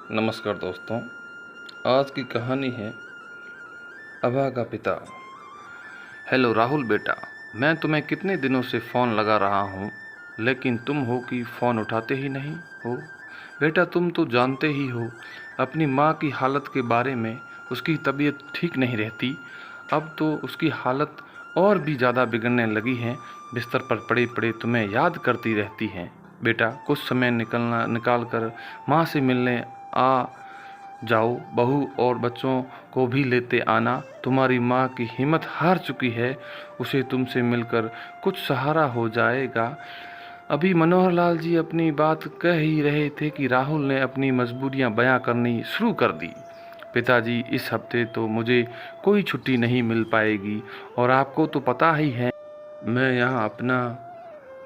नमस्कार दोस्तों। आज की कहानी है अभा का पिता। हेलो राहुल बेटा, मैं तुम्हें कितने दिनों से फ़ोन लगा रहा हूँ, लेकिन तुम हो कि फ़ोन उठाते ही नहीं हो। बेटा तुम तो जानते ही हो अपनी माँ की हालत के बारे में। उसकी तबीयत ठीक नहीं रहती। अब तो उसकी हालत और भी ज़्यादा बिगड़ने लगी है। बिस्तर पर पड़े पड़े तुम्हें याद करती रहती हैं। बेटा कुछ समय निकाल कर माँ से मिलने आ जाओ। बहू और बच्चों को भी लेते आना। तुम्हारी माँ की हिम्मत हार चुकी है, उसे तुमसे मिलकर कुछ सहारा हो जाएगा। अभी मनोहर लाल जी अपनी बात कह ही रहे थे कि राहुल ने अपनी मजबूरियां बयां करनी शुरू कर दी। पिताजी इस हफ्ते तो मुझे कोई छुट्टी नहीं मिल पाएगी, और आपको तो पता ही है मैं यहाँ अपना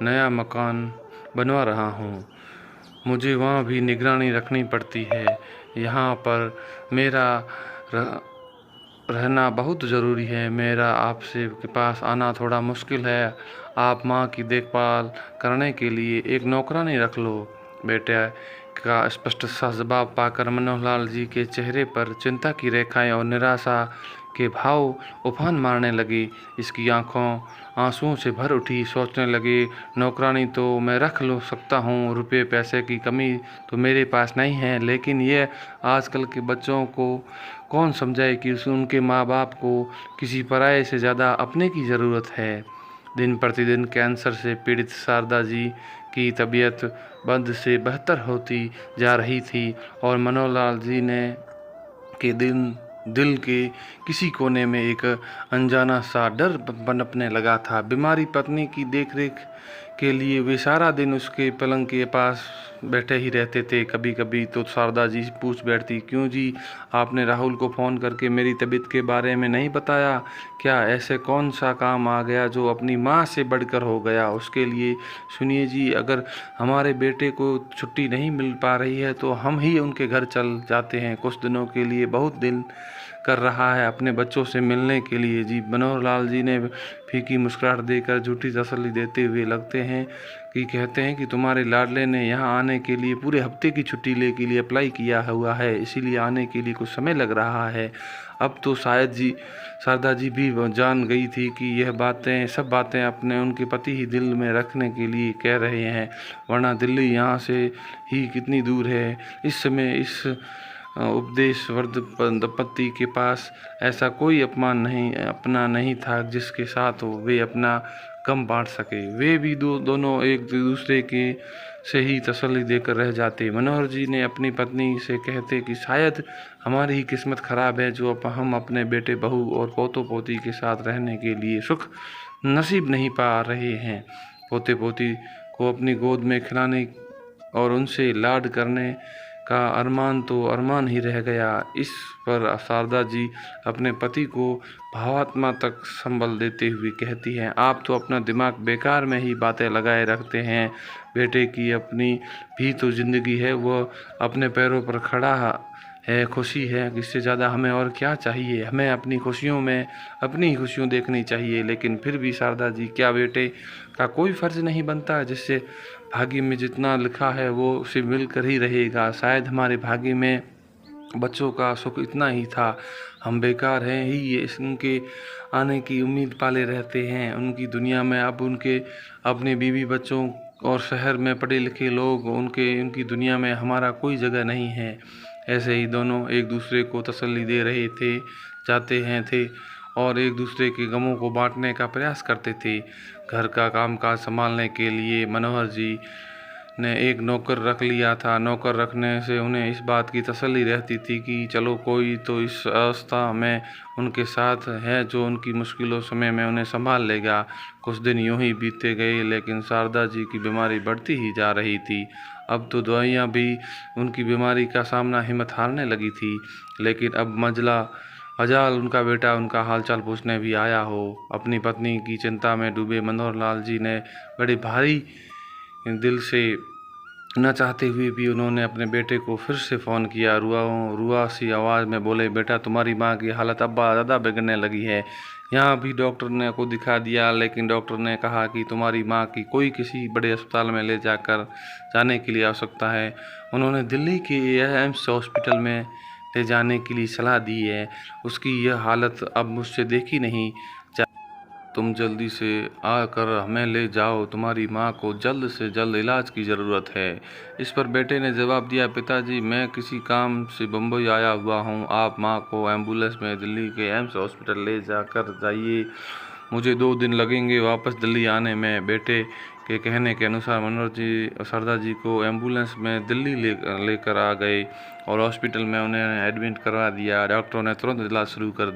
नया मकान बनवा रहा हूँ। मुझे वहाँ भी निगरानी रखनी पड़ती है। यहाँ पर मेरा रहना बहुत ज़रूरी है। मेरा आपसे के पास आना थोड़ा मुश्किल है। आप माँ की देखभाल करने के लिए एक नौकरानी रख लो। बेटे का स्पष्ट सा जवाब पाकर मनोहरलाल जी के चेहरे पर चिंता की रेखाएं और निराशा के भाव उफान मारने लगे। इसकी आंखों आंसुओं से भर उठी। सोचने लगे, नौकरानी तो मैं रख लो सकता हूँ, रुपये पैसे की कमी तो मेरे पास नहीं है, लेकिन ये आजकल के बच्चों को कौन समझाए कि उनके माँ बाप को किसी पराये से ज़्यादा अपने की ज़रूरत है। दिन प्रतिदिन कैंसर से पीड़ित शारदा जी की तबीयत बद से बेहतर होती जा रही थी, और मनोहरलाल जी ने के दिल के किसी कोने में एक अनजाना सा डर पनपने लगा था। बीमारी पत्नी की देखरेख के लिए वे सारा दिन उसके पलंग के पास बैठे ही रहते थे। कभी कभी तो शारदा जी पूछ बैठती, क्यों जी, आपने राहुल को फ़ोन करके मेरी तबीयत के बारे में नहीं बताया क्या? ऐसे कौन सा काम आ गया जो अपनी माँ से बढ़कर हो गया उसके लिए? सुनिए जी, अगर हमारे बेटे को छुट्टी नहीं मिल पा रही है तो हम ही उनके घर चल जाते हैं कुछ दिनों के लिए। बहुत दिल कर रहा है अपने बच्चों से मिलने के लिए जी। मनोहर लाल जी ने फीकी मुस्कुराहट देकर झूठी तसल्ली देते हुए लगते हैं कि कहते हैं कि तुम्हारे लाडले ने यहाँ आने के लिए पूरे हफ्ते की छुट्टी ले के लिए अप्लाई किया हुआ है, इसीलिए आने के लिए कुछ समय लग रहा है। अब तो शायद जी शारदा जी भी जान गई थी कि यह सब बातें अपने उनके पति ही दिल में रखने के लिए कह रहे हैं, वरना दिल्ली यहाँ से ही कितनी दूर है। इस समय इस उपदेशवर्ध दंपति के पास ऐसा कोई अपना नहीं था जिसके साथ वे अपना गम बांट सके। वे भी दोनों एक दूसरे के से ही तसल्ली देकर रह जाते। मनोहर जी ने अपनी पत्नी से कहते कि शायद हमारी ही किस्मत खराब है जो हम अपने बेटे बहू और पोतों पोती के साथ रहने के लिए सुख नसीब नहीं पा रहे हैं। पोते पोती को अपनी गोद में खिलाने और उनसे लाड करने का अरमान तो अरमान ही रह गया। इस पर शारदा जी अपने पति को भावात्मा तक संबल देते हुए कहती हैं, आप तो अपना दिमाग बेकार में ही बातें लगाए रखते हैं। बेटे की अपनी भी तो ज़िंदगी है, वो अपने पैरों पर खड़ा है, खुशी है। इससे ज़्यादा हमें और क्या चाहिए? हमें अपनी खुशियों में अपनी ही खुशियों देखनी चाहिए। लेकिन फिर भी शारदा जी, क्या बेटे का कोई फ़र्ज़ नहीं बनता जिससे भाग्य में जितना लिखा है वो उसे मिलकर ही रहेगा? शायद हमारे भाग्य में बच्चों का सुख इतना ही था। हम बेकार हैं ही ये उनके आने की उम्मीद पाले रहते हैं उनकी दुनिया में। अब उनके अपने बीवी बच्चों और शहर में पढ़े लिखे लोग उनकी दुनिया में हमारा कोई जगह नहीं है। ऐसे ही दोनों एक दूसरे को तसल्ली दे रहे थे और एक दूसरे के गमों को बांटने का प्रयास करते थे। घर का कामकाज संभालने के लिए मनोहर जी ने एक नौकर रख लिया था। नौकर रखने से उन्हें इस बात की तसल्ली रहती थी कि चलो कोई तो इस अवस्था में उनके साथ है जो उनकी मुश्किलों समय में उन्हें संभाल लेगा। कुछ दिन यूं ही बीतते गए, लेकिन शारदा जी की बीमारी बढ़ती ही जा रही थी। अब तो दवाइयाँ भी उनकी बीमारी का सामना हिम्मत हारने लगी थी। लेकिन अब मजाल उनका बेटा उनका हालचाल पूछने भी आया हो। अपनी पत्नी की चिंता में डूबे मनोहर लाल जी ने बड़े भारी दिल से न चाहते हुए भी उन्होंने अपने बेटे को फिर से फ़ोन किया। रुआ सी आवाज़ में बोले, बेटा तुम्हारी माँ की हालत अब ज़्यादा बिगड़ने लगी है। यहाँ भी डॉक्टर ने को दिखा दिया, लेकिन डॉक्टर ने कहा कि तुम्हारी माँ की कोई किसी बड़े अस्पताल में ले जाकर जाने के लिए आवश्यकता है। उन्होंने दिल्ली के एम्स हॉस्पिटल में ले जाने के लिए सलाह दी है। उसकी यह हालत अब मुझसे देखी नहीं, तुम जल्दी से आकर हमें ले जाओ, तुम्हारी माँ को जल्द से जल्द इलाज की ज़रूरत है। इस पर बेटे ने जवाब दिया, पिताजी मैं किसी काम से बम्बई आया हुआ हूँ, आप माँ को एम्बुलेंस में दिल्ली के एम्स हॉस्पिटल ले जाकर जाइए, मुझे 2 दिन लगेंगे वापस दिल्ली आने में। बेटे के कहने के अनुसार मनोहर जी सरदा जी को एम्बुलेंस में दिल्ली लेकर आ गए और हॉस्पिटल में उन्हें एडमिट करवा दिया। डॉक्टरों ने तुरंत इलाज शुरू कर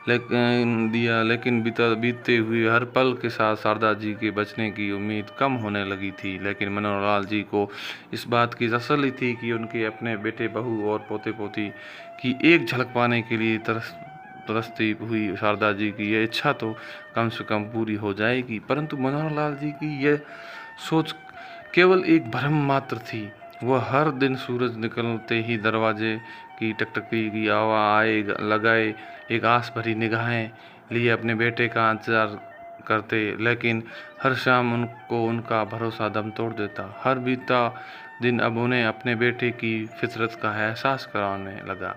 लेकिन बीतते हुए हर पल के साथ शारदा जी के बचने की उम्मीद कम होने लगी थी। लेकिन मनोहर लाल जी को इस बात की तसल्ली थी कि उनके अपने बेटे, बहू और पोते पोती की एक झलक पाने के लिए तरसती हुई शारदा जी की यह इच्छा तो कम से कम पूरी हो जाएगी। परंतु मनोहर लाल जी की यह सोच केवल एक भ्रम मात्र थी। वह हर दिन सूरज निकलते ही दरवाजे की टकटकी की आवाज़ लगाए एक आस भरी निगाहें लिए अपने बेटे का इंतजार करते, लेकिन हर शाम उनको उनका भरोसा दम तोड़ देता। हर बीता दिन अब उन्हें अपने बेटे की फितरत का एहसास कराने लगा।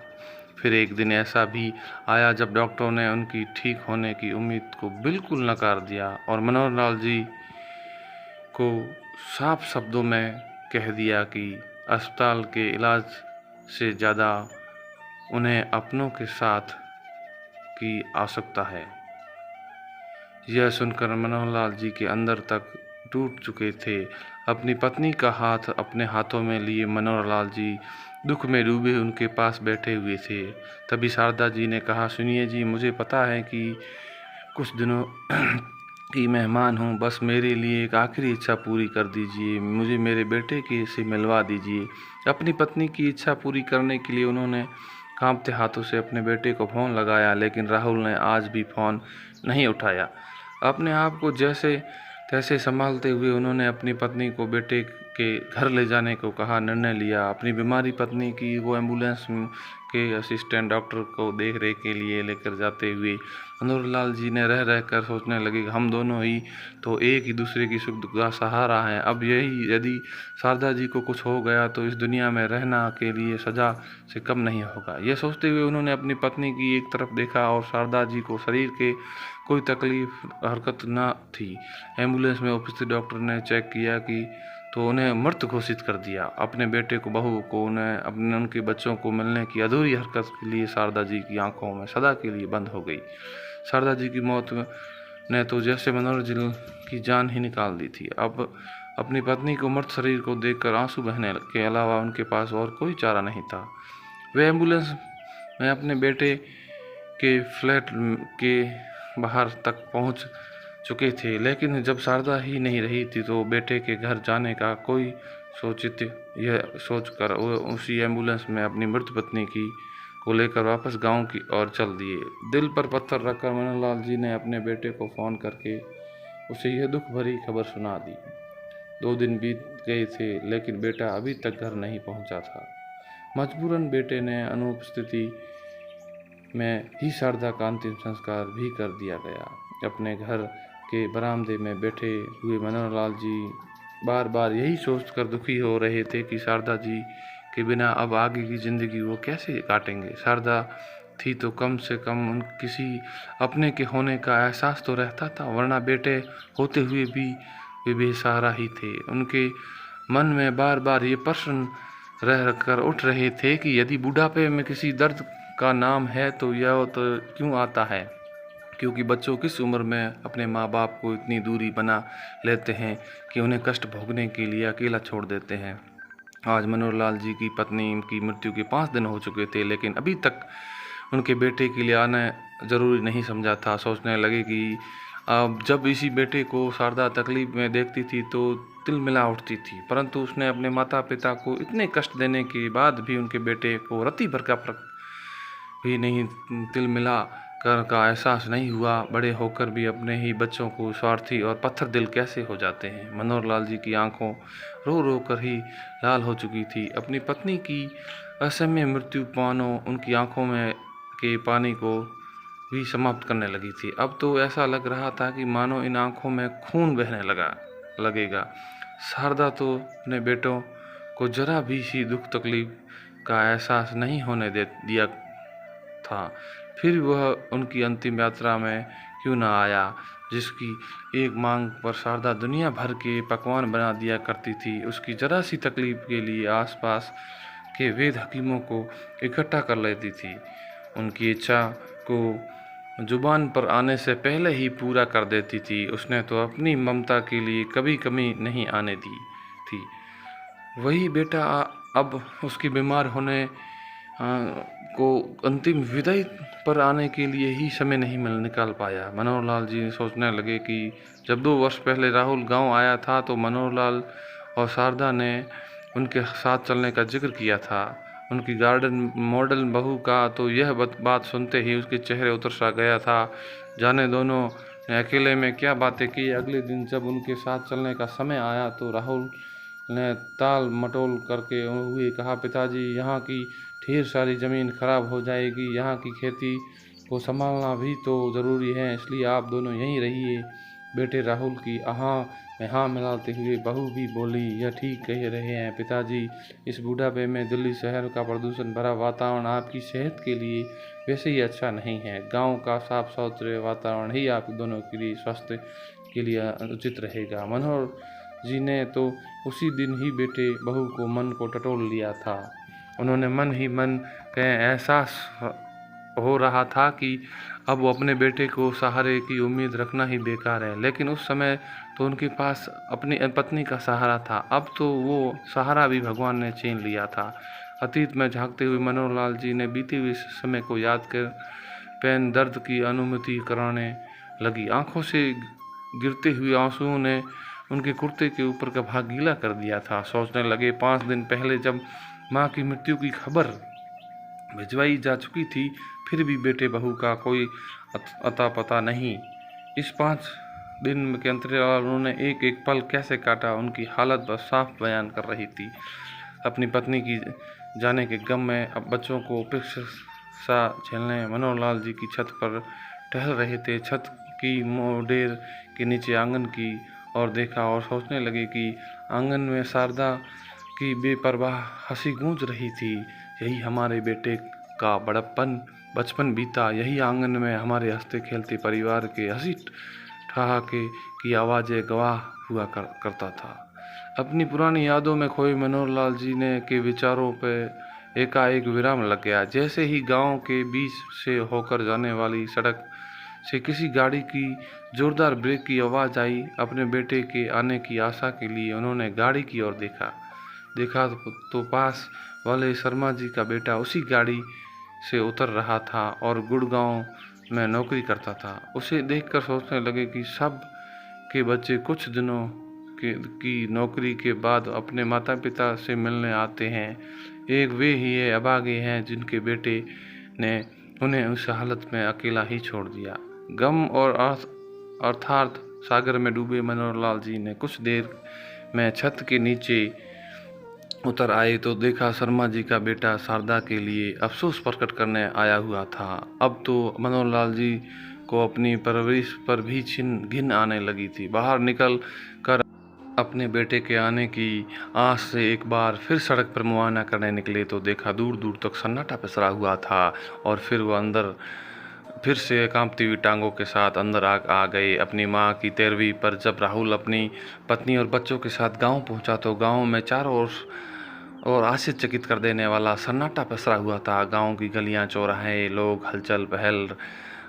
फिर एक दिन ऐसा भी आया जब डॉक्टरों ने उनकी ठीक होने की उम्मीद को बिल्कुल नकार दिया और मनोहर लाल जी को साफ शब्दों में कह दिया कि अस्पताल के इलाज से ज़्यादा उन्हें अपनों के साथ की आवश्यकता है। यह सुनकर मनोहर लाल जी के अंदर तक टूट चुके थे। अपनी पत्नी का हाथ अपने हाथों में लिए मनोहर लाल जी दुख में डूबे उनके पास बैठे हुए थे। तभी शारदा जी ने कहा, सुनिए जी, मुझे पता है कि कुछ दिनों की मेहमान हूँ, बस मेरे लिए एक आखिरी इच्छा पूरी कर दीजिए, मुझे मेरे बेटे के से मिलवा दीजिए। अपनी पत्नी की इच्छा पूरी करने के लिए उन्होंने कांपते हाथों से अपने बेटे को फ़ोन लगाया, लेकिन राहुल ने आज भी फ़ोन नहीं उठाया। अपने आप को जैसे तैसे संभालते हुए उन्होंने अपनी पत्नी को बेटे के घर ले जाने को कहा, निर्णय लिया। अपनी बीमारी पत्नी की वो एम्बुलेंस के असिस्टेंट डॉक्टर को देख रेख के लिए लेकर जाते हुए मनोहर लाल जी ने रह रह कर सोचने लगे, हम दोनों ही तो एक ही दूसरे की सुख दुख का सहारा हैं। अब यदि शारदा जी को कुछ हो गया तो इस दुनिया में रहना के लिए सजा से कम नहीं होगा। यह सोचते हुए उन्होंने अपनी पत्नी की एक तरफ देखा और शारदा जी को शरीर के कोई तकलीफ हरकत न थी। एम्बुलेंस में उपस्थित डॉक्टर ने चेक किया कि तो उन्हें मृत घोषित कर दिया। अपने बेटे को, बहू को, उनके बच्चों को मिलने की अधूरी हरकत के लिए शारदा जी की आंखों में सदा के लिए बंद हो गई। शारदा जी की मौत ने तो जैसे मनोहर जी की जान ही निकाल दी थी। अब अपनी पत्नी को मृत शरीर को देखकर आंसू बहने के अलावा उनके पास और कोई चारा नहीं था। वे एम्बुलेंस में अपने बेटे के फ्लैट के बाहर तक पहुंच चुके थे, लेकिन जब शारदा ही नहीं रही थी तो बेटे के घर जाने का कोई सोचित यह सोचकर वो उसी एम्बुलेंस में अपनी मृत पत्नी की को लेकर वापस गांव की ओर चल दिए। दिल पर पत्थर रखकर मनोहर लाल जी ने अपने बेटे को फ़ोन करके उसे यह दुख भरी खबर सुना दी। 2 दिन बीत गए थे, लेकिन बेटा अभी तक घर नहीं पहुंचा था। मजबूरन बेटे ने अनुपस्थिति में ही शारदा का अंतिम संस्कार भी कर दिया गया। अपने घर के बरामदे में बैठे हुए मनोहर लाल जी बार बार यही सोचकर दुखी हो रहे थे कि शारदा जी के बिना अब आगे की ज़िंदगी वो कैसे काटेंगे। शारदा थी तो कम से कम उन किसी अपने के होने का एहसास तो रहता था, वरना बेटे होते हुए भी वे बेसहारा ही थे। उनके मन में बार बार ये प्रश्न रह कर उठ रहे थे कि यदि बुढ़ापे में किसी दर्द का नाम है तो यह तो क्यों आता है, क्योंकि बच्चों किस उम्र में अपने माँ बाप को इतनी दूरी बना लेते हैं कि उन्हें कष्ट भोगने के लिए अकेला छोड़ देते हैं। आज मनोहर लाल जी की पत्नी की मृत्यु के 5 दिन हो चुके थे, लेकिन अभी तक उनके बेटे के लिए आना ज़रूरी नहीं समझा था। सोचने लगे कि अब जब इसी बेटे को शारदा तकलीफ में देखती थी तो तिल मिला उठती थी, परंतु उसने अपने माता पिता को इतने कष्ट देने के बाद भी उनके बेटे को रत्ती भर का फर्क भी नहीं तिल मिला कर का एहसास नहीं हुआ। बड़े होकर भी अपने ही बच्चों को स्वार्थी और पत्थर दिल कैसे हो जाते हैं। मनोहर लाल जी की आंखों रो रो कर ही लाल हो चुकी थी। अपनी पत्नी की असमय मृत्यु पानो उनकी आंखों में के पानी को भी समाप्त करने लगी थी। अब तो ऐसा लग रहा था कि मानो इन आँखों में खून बहने लगेगा। शारदा तो अपने बेटों को जरा भी सी दुख तकलीफ का एहसास नहीं होने दिया था। फिर वह उनकी अंतिम यात्रा में क्यों न आया, जिसकी एक मांग पर शारदा दुनिया भर के पकवान बना दिया करती थी। उसकी जरा सी तकलीफ के लिए आसपास के वेद हकीमों को इकट्ठा कर लेती थी। उनकी इच्छा को जुबान पर आने से पहले ही पूरा कर देती थी। उसने तो अपनी ममता के लिए कभी कमी नहीं आने दी थी। वही बेटा अब उसकी बीमार होने को अंतिम विदाई पर आने के लिए ही समय नहीं निकाल पाया। मनोहर लाल जी सोचने लगे कि जब 2 वर्ष पहले राहुल गांव आया था तो मनोहर लाल और शारदा ने उनके साथ चलने का जिक्र किया था। उनकी गार्डन मॉडल बहू का तो यह बात सुनते ही उसके चेहरे उतर सा गया था। जाने दोनों ने अकेले में क्या बातें की। अगले दिन जब उनके साथ चलने का समय आया तो राहुल ने ताल मटोल करके हुए कहा, पिताजी, यहाँ की ढेर सारी ज़मीन खराब हो जाएगी, यहाँ की खेती को संभालना भी तो ज़रूरी है, इसलिए आप दोनों यहीं रहिए। बेटे राहुल की हाँ में हाँ मिलाते हुए बहू भी बोली, यह ठीक कह रहे हैं पिताजी, इस बुढ़ापे में दिल्ली शहर का प्रदूषण भरा वातावरण आपकी सेहत के लिए वैसे ही अच्छा नहीं है। गांव का साफ सुथरे वातावरण ही आप दोनों के लिए स्वास्थ्य के लिए उचित रहेगा। मनोहर जी ने तो उसी दिन ही बेटे बहू को मन को टटोल लिया था। उन्होंने मन ही मन के एहसास हो रहा था कि अब वो अपने बेटे को सहारे की उम्मीद रखना ही बेकार है। लेकिन उस समय तो उनके पास अपनी पत्नी का सहारा था। अब तो वो सहारा भी भगवान ने छीन लिया था। अतीत में झांकते हुए मनोहर लाल जी ने बीते हुए समय को याद कर पैन दर्द की अनुभूति कराने लगी। आंखों से गिरते हुए आंसुओं ने उनके कुर्ते के ऊपर का भाग गीला कर दिया था। सोचने लगे, 5 दिन पहले जब माँ की मृत्यु की खबर भिजवाई जा चुकी थी, फिर भी बेटे बहू का कोई अता पता नहीं। इस 5 दिन के अंतराल उन्होंने एक एक पल कैसे काटा, उनकी हालत बस साफ बयान कर रही थी। अपनी पत्नी की जाने के गम में अब बच्चों को उपेक्षा झेलने मनोहर लाल जी की छत पर टहल रहे थे। छत की मोडेर के नीचे आंगन की और देखा और सोचने लगे कि आंगन में शारदा की बेपरवाह हंसी गूंज रही थी। यही हमारे बेटे का बचपन बीता, यही आंगन में हमारे हंसते खेलते परिवार के हंसी ठहाके की आवाज़ें गवाह हुआ करता था। अपनी पुरानी यादों में खोए मनोहर लाल जी ने के विचारों पर एकाएक विराम लग गया। जैसे ही गांव के बीच से होकर जाने वाली सड़क से किसी गाड़ी की जोरदार ब्रेक की आवाज़ आई। अपने बेटे के आने की आशा के लिए उन्होंने गाड़ी की ओर देखा तो पास वाले शर्मा जी का बेटा उसी गाड़ी से उतर रहा था और गुड़गांव में नौकरी करता था। उसे देखकर सोचने लगे कि सब के बच्चे कुछ दिनों की नौकरी के बाद अपने माता पिता से मिलने आते हैं। एक वे ही अभागे हैं जिनके बेटे ने उन्हें उस हालत में अकेला ही छोड़ दिया। गम और अर्थात सागर में डूबे मनोहर लाल जी ने कुछ देर में छत के नीचे उतर आए तो देखा शर्मा जी का बेटा शारदा के लिए अफसोस प्रकट करने आया हुआ था। अब तो मनोहर लाल जी को अपनी परवरिश पर भी घिन आने लगी थी। बाहर निकल कर अपने बेटे के आने की आस से एक बार फिर सड़क पर मुआयना करने निकले तो देखा दूर दूर तक सन्नाटा पसरा हुआ था और फिर वो अंदर फिर से कांपती हुई टांगों के साथ अंदर आ गए। अपनी माँ की 13वीं पर जब राहुल अपनी पत्नी और बच्चों के साथ गांव पहुंचा तो गांव में चारों ओर और आश्चर्यचकित कर देने वाला सन्नाटा पसरा हुआ था। गांव की गलियां, चौराहे, लोग हलचल पहल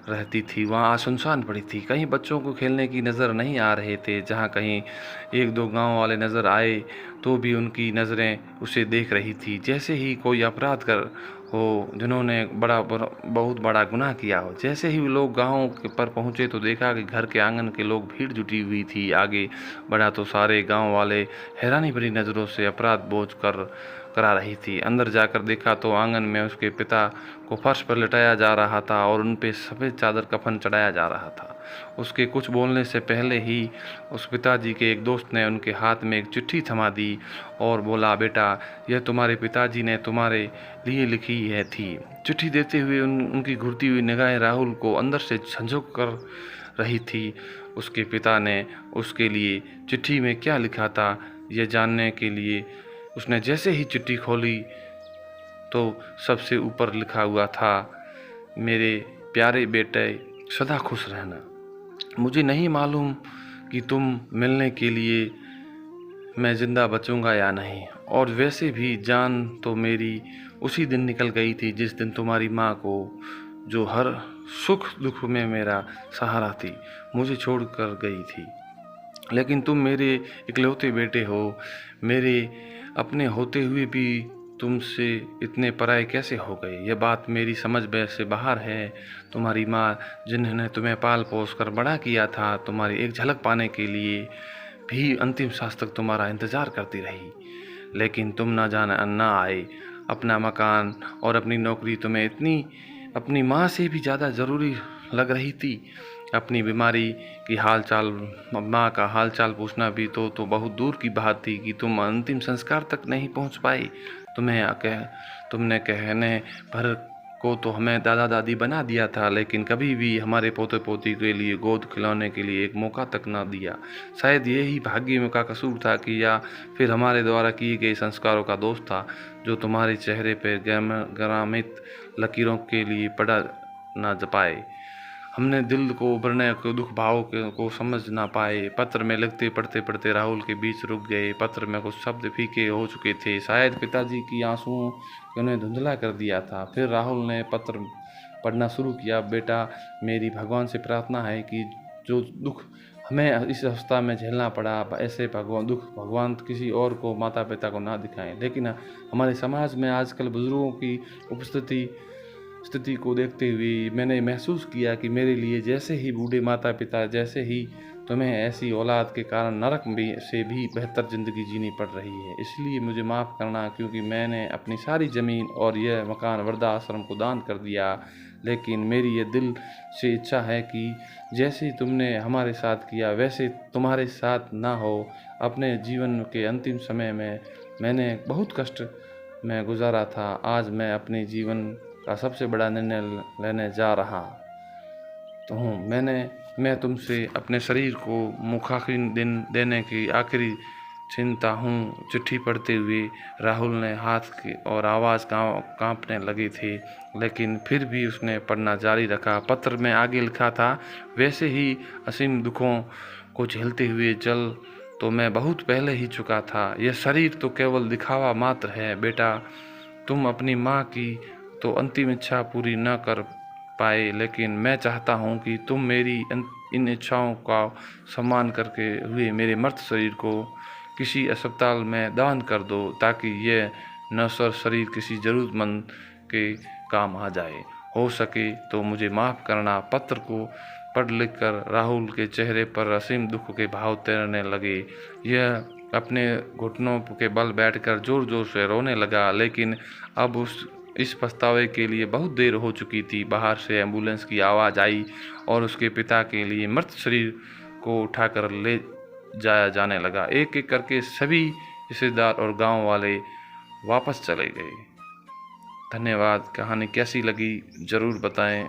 रहती थी। वहाँ सुनसान पड़ी थी। कहीं बच्चों को खेलने की नज़र नहीं आ रहे थे। जहाँ कहीं 1-2 गांव वाले नज़र आए तो भी उनकी नज़रें उसे देख रही थी जैसे ही कोई अपराध कर हो जिन्होंने बहुत बड़ा गुनाह किया हो। जैसे ही लोग गांव पर पहुँचे तो देखा कि घर के आंगन के लोग भीड़ जुटी हुई थी। आगे बढ़ा तो सारे गांव वाले हैरानी भरी नज़रों से अपराध बोझ कर करा रही थी। अंदर जाकर देखा तो आंगन में उसके पिता को फर्श पर लिटाया जा रहा था और उन पे सफ़ेद चादर कफन चढ़ाया जा रहा था। उसके कुछ बोलने से पहले ही उस पिताजी के एक दोस्त ने उनके हाथ में एक चिट्ठी थमा दी और बोला, बेटा, यह तुम्हारे पिताजी ने तुम्हारे लिए लिखी है थी। चिट्ठी देते हुए उनकी घुरती हुई निगाहें राहुल को अंदर से झंझोक कर रही थी। उसके पिता ने उसके लिए चिट्ठी में क्या लिखा था यह जानने के लिए उसने जैसे ही चिट्ठी खोली तो सबसे ऊपर लिखा हुआ था, मेरे प्यारे बेटे, सदा खुश रहना। मुझे नहीं मालूम कि तुम मिलने के लिए मैं ज़िंदा बचूंगा या नहीं, और वैसे भी जान तो मेरी उसी दिन निकल गई थी जिस दिन तुम्हारी माँ को, जो हर सुख दुख में मेरा सहारा थी, मुझे छोड़कर गई थी। लेकिन तुम मेरे इकलौते बेटे हो। मेरे अपने होते हुए भी तुमसे इतने पराये कैसे हो गए, यह बात मेरी समझ से बाहर है। तुम्हारी माँ, जिन्होंने तुम्हें पाल पोस कर बड़ा किया था, तुम्हारी एक झलक पाने के लिए भी अंतिम सांस तक तुम्हारा इंतज़ार करती रही, लेकिन तुम ना आए। अपना मकान और अपनी नौकरी तुम्हें इतनी अपनी माँ से भी ज़्यादा ज़रूरी लग रही थी। अपनी बीमारी की हालचाल, माँ का हालचाल पूछना भी तो बहुत दूर की बात थी कि तुम अंतिम संस्कार तक नहीं पहुँच पाए। तुमने कहने भर को तो हमें दादा दादी बना दिया था, लेकिन कभी भी हमारे पोते पोती के लिए गोद खिलौने के लिए एक मौका तक न दिया। शायद यही भाग्य का कसूर था कि या फिर हमारे द्वारा किए गए संस्कारों का दोष था, जो तुम्हारे चेहरे पर ग्रामित लकीरों के लिए पड़ा न पाए। हमने दिल को उभरने के दुख भाव को समझ ना पाए। पत्र में लिखते पढ़ते पढ़ते राहुल के बीच रुक गए। पत्र में कुछ शब्द फीके हो चुके थे, शायद पिताजी की आंसुओं ने उन्हें धुंधला कर दिया था। फिर राहुल ने पत्र पढ़ना शुरू किया। बेटा, मेरी भगवान से प्रार्थना है कि जो दुख हमें इस अवस्था में झेलना पड़ा, ऐसे दुख भगवान किसी और को, माता पिता को ना दिखाएं। लेकिन हमारे समाज में आजकल बुजुर्गों की स्थिति को देखते हुए मैंने महसूस किया कि मेरे लिए जैसे ही बूढ़े माता पिता, जैसे ही तुम्हें ऐसी औलाद के कारण नरक से भी बेहतर ज़िंदगी जीनी पड़ रही है। इसलिए मुझे माफ़ करना, क्योंकि मैंने अपनी सारी ज़मीन और यह मकान वृद्धाश्रम को दान कर दिया। लेकिन मेरी ये दिल से इच्छा है कि जैसे तुमने हमारे साथ किया वैसे तुम्हारे साथ ना हो। अपने जीवन के अंतिम समय में मैंने बहुत कष्ट में गुजारा था। आज मैं अपने जीवन का सबसे बड़ा निर्णय लेने जा रहा तो हूँ। मैं तुमसे अपने शरीर को मुखाग्नि देने की आखिरी चिंता हूँ। चिट्ठी पढ़ते हुए राहुल ने हाथ की और आवाज़ कांपने लगी थी, लेकिन फिर भी उसने पढ़ना जारी रखा। पत्र में आगे लिखा था, वैसे ही असीम दुखों को झेलते हुए चल तो मैं बहुत पहले ही चुका था। यह शरीर तो केवल दिखावा मात्र है। बेटा, तुम अपनी माँ की तो अंतिम इच्छा पूरी न कर पाए, लेकिन मैं चाहता हूँ कि तुम मेरी इन इच्छाओं का सम्मान करके हुए मेरे मर्त शरीर को किसी अस्पताल में दान कर दो, ताकि यह नश्वर शरीर किसी ज़रूरतमंद के काम आ जाए। हो सके तो मुझे माफ़ करना। पत्र को पढ़ लिख कर राहुल के चेहरे पर असीम दुख के भाव तैरने लगे। यह अपने घुटनों के बल बैठकर जोर जोर से रोने लगा, लेकिन अब इस पछतावे के लिए बहुत देर हो चुकी थी। बाहर से एम्बुलेंस की आवाज़ आई और उसके पिता के लिए मृत शरीर को उठाकर ले जाया जाने लगा। एक एक करके सभी रिश्तेदार और गांव वाले वापस चले गए। धन्यवाद। कहानी कैसी लगी ज़रूर बताएं।